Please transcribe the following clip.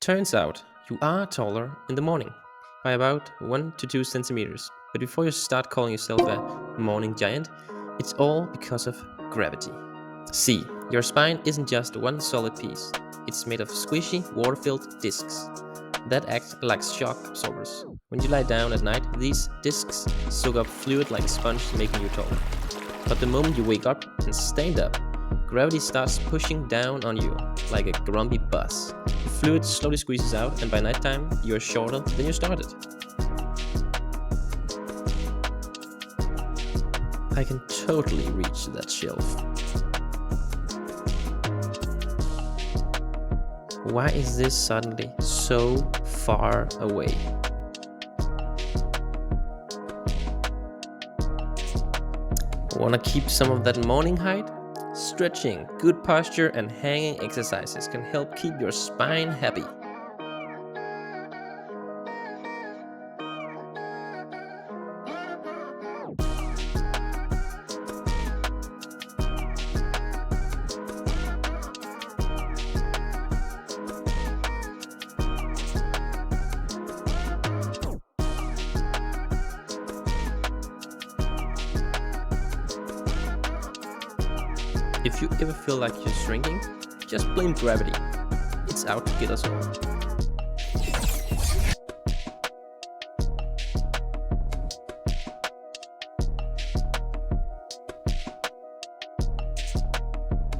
Turns out you are taller in the morning by about 1 to 2 centimeters. But before you start calling yourself a morning giant, it's all because of gravity. See, your spine isn't just one solid piece, it's made of squishy, water filled discs that act like shock absorbers. When you lie down at night, these discs soak up fluid like a sponge, making you taller. But the moment you wake up and stand up, gravity starts pushing down on you like a grumpy bus. The fluid slowly squeezes out, and by nighttime, you're shorter than you started. I can totally reach that shelf. Why is this suddenly so far away? Wanna keep some of that morning height? Stretching, good posture, and hanging exercises can help keep your spine happy. If you ever feel like you're shrinking, just blame gravity. It's out to get us all.